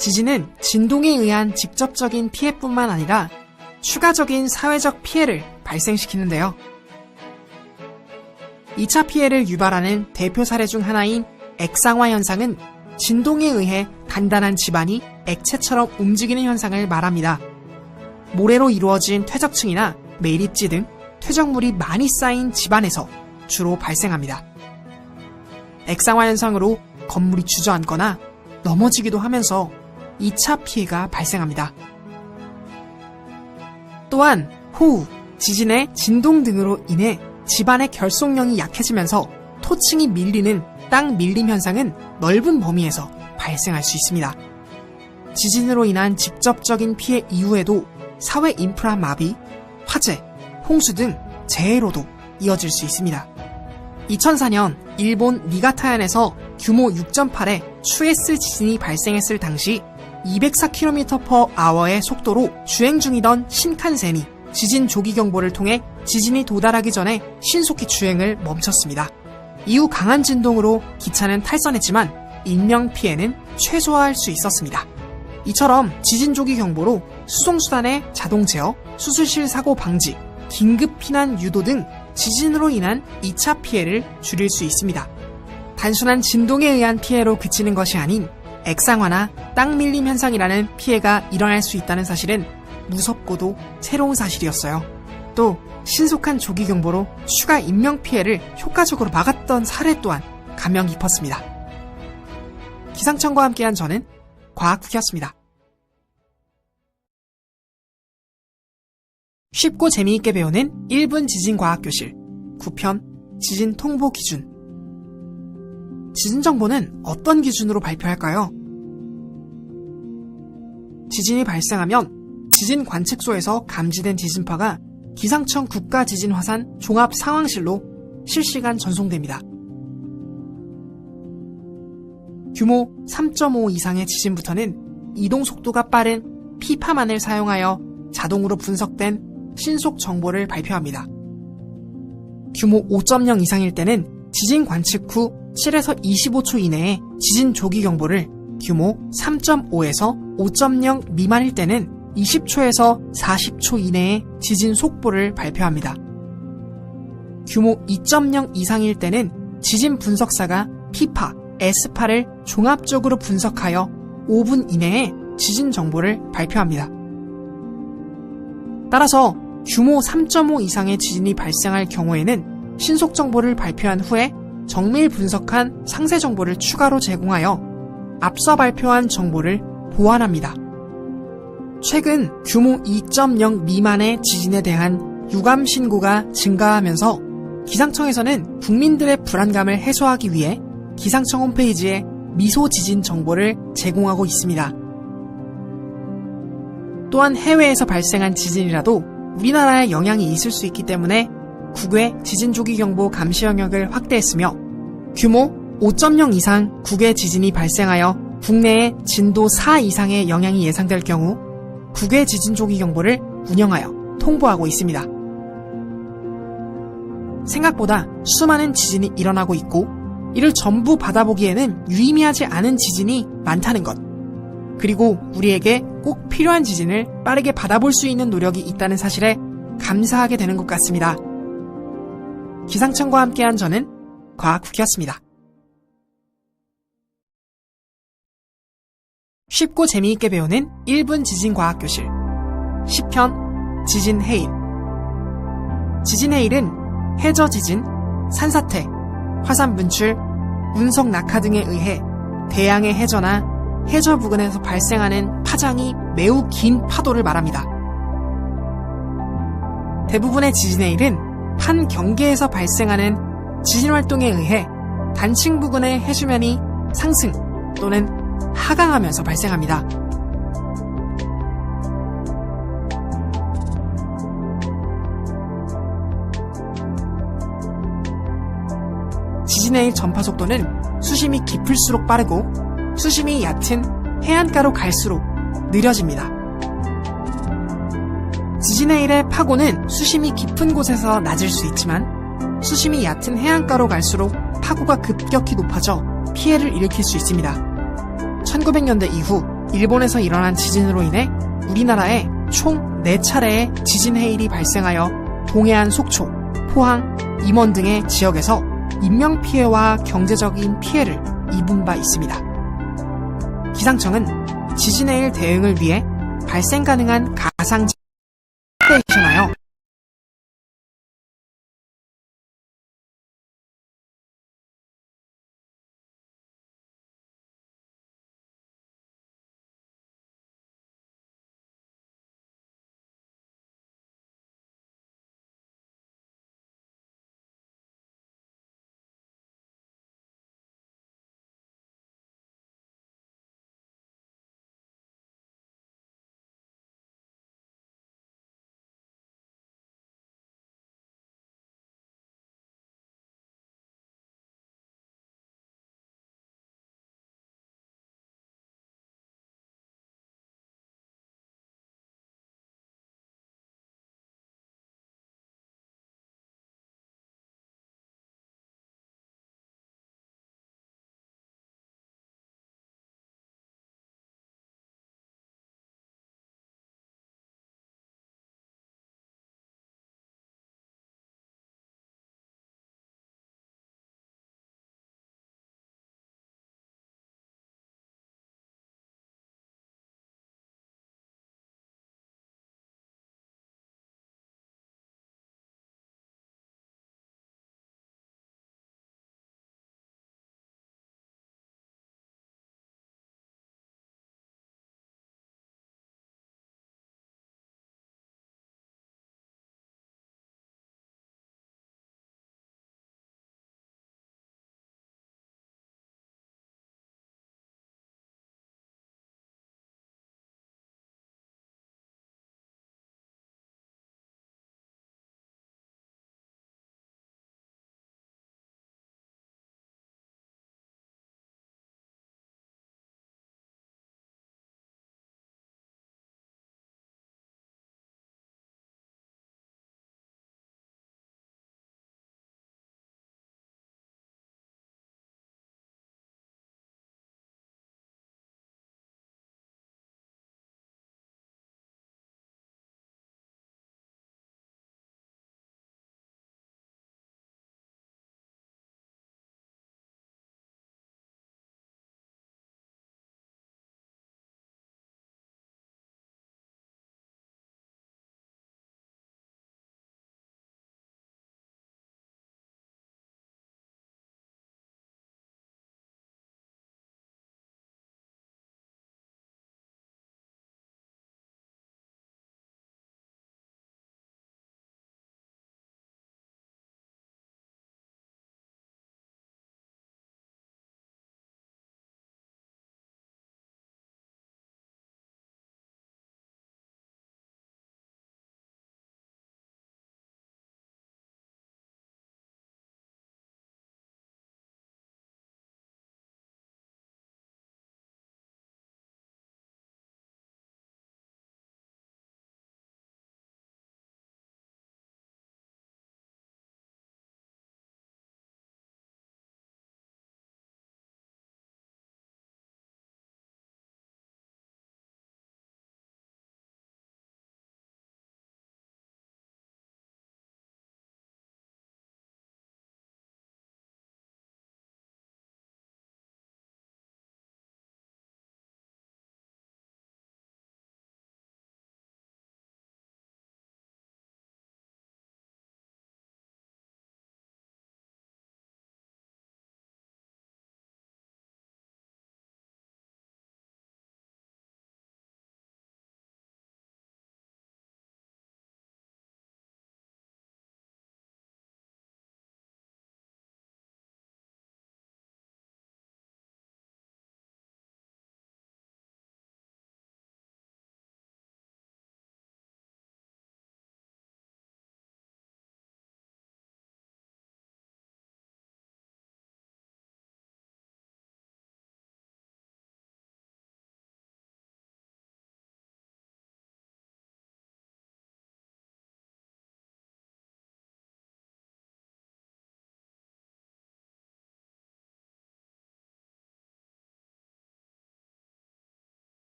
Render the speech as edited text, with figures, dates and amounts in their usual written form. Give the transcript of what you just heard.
지진은 진동에 의한 직접적인 피해뿐만 아니라 추가적인 사회적 피해를 발생시키는데요. 2차 피해를 유발하는 대표 사례 중 하나인 액상화 현상은 진동에 의해 단단한 지반이 액체처럼 움직이는 현상을 말합니다. 모래로 이루어진 퇴적층이나 매립지 등 퇴적물이 많이 쌓인 지반에서 주로 발생합니다. 액상화 현상으로 건물이 주저앉거나 넘어지기도 하면서 2차 피해가 발생합니다. 또한 호우, 지진의 진동 등으로 인해 지반의 결속력이 약해지면서 토층이 밀리는 땅 밀림 현상은 넓은 범위에서 발생할 수 있습니다. 지진으로 인한 직접적인 피해 이후에도 사회 인프라 마비, 화재, 홍수 등 재해로도 이어질 수 있습니다. 2004년 일본 니가타현에서 규모 6.8의 추에스 지진이 발생했을 당시 204km/h의 속도로 주행 중이던 신칸센이 지진 조기 경보를 통해 지진이 도달하기 전에 신속히 주행을 멈췄습니다. 이후 강한 진동으로 기차는 탈선했지만 인명 피해는 최소화할 수 있었습니다. 이처럼 지진 조기 경보로 수송수단의 자동 제어, 수술실 사고 방지, 긴급 피난 유도 등 지진으로 인한 2차 피해를 줄일 수 있습니다. 단순한 진동에 의한 피해로 그치는 것이 아닌 액상화나 땅 밀림 현상이라는 피해가 일어날 수 있다는 사실은 무섭고도 새로운 사실이었어요. 또 신속한 조기 경보로 추가 인명 피해를 효과적으로 막았던 사례 또한 감명 깊었습니다. 기상청과 함께한 저는 과학국이었습니다. 쉽고 재미있게 배우는 1분 지진과학교실 9편 지진 통보 기준. 지진 정보는 어떤 기준으로 발표할까요? 지진이 발생하면 지진 관측소에서 감지된 지진파가 기상청 국가지진화산 종합상황실로 실시간 전송됩니다. 규모 3.5 이상의 지진부터는 이동 속도가 빠른 피파만을 사용하여 자동으로 분석된 신속 정보를 발표합니다. 규모 5.0 이상일 때는 지진 관측 후 7에서 25초 이내에 지진 조기 경보를, 규모 3.5에서 5.0 미만일 때는 20초에서 40초 이내에 지진 속보를 발표합니다. 규모 2.0 이상일 때는 지진 분석사가 피파, S파를 종합적으로 분석하여 5분 이내에 지진 정보를 발표합니다. 따라서 규모 3.5 이상의 지진이 발생할 경우에는 신속 정보를 발표한 후에 정밀 분석한 상세 정보를 추가로 제공하여 앞서 발표한 정보를 보완합니다. 최근 규모 2.0 미만의 지진에 대한 유감 신고가 증가하면서 기상청에서는 국민들의 불안감을 해소하기 위해 기상청 홈페이지에 미소 지진 정보를 제공하고 있습니다. 또한 해외에서 발생한 지진이라도 우리나라에 영향이 있을 수 있기 때문에 국외 지진 조기 경보 감시 영역을 확대했으며 규모 5.0 이상 국외 지진이 발생하여 국내에 진도 4 이상의 영향이 예상될 경우 국외 지진 조기 경보를 운영하여 통보하고 있습니다. 생각보다 수많은 지진이 일어나고 있고 이를 전부 받아보기에는 유의미하지 않은 지진이 많다는 것, 그리고 우리에게 꼭 필요한 지진을 빠르게 받아볼 수 있는 노력이 있다는 사실에 감사하게 되는 것 같습니다. 기상청과 함께한 저는 과학국이었습니다. 쉽고 재미있게 배우는 1분 지진과학교실 10편 지진해일. 지진해일은 해저지진, 산사태, 화산분출, 운석 낙하 등에 의해 대양의 해저나 해저 부근에서 발생하는 파장이 매우 긴 파도를 말합니다. 대부분의 지진해일은 한 경계에서 발생하는 지진활동에 의해 단층 부근의 해수면이 상승 또는 하강하면서 발생합니다. 지진해일 전파 속도는 수심이 깊을수록 빠르고 수심이 얕은 해안가로 갈수록 느려집니다. 지진해일의 파고는 수심이 깊은 곳에서 낮을 수 있지만 수심이 얕은 해안가로 갈수록 파고가 급격히 높아져 피해를 일으킬 수 있습니다. 1900년대 이후 일본에서 일어난 지진으로 인해 우리나라에 총 4차례의 지진 해일이 발생하여 동해안 속초, 포항, 임원 등의 지역에서 인명피해와 경제적인 피해를 입은 바 있습니다. 기상청은 지진 해일 대응을 위해 발생 가능한 가상 스테이션하여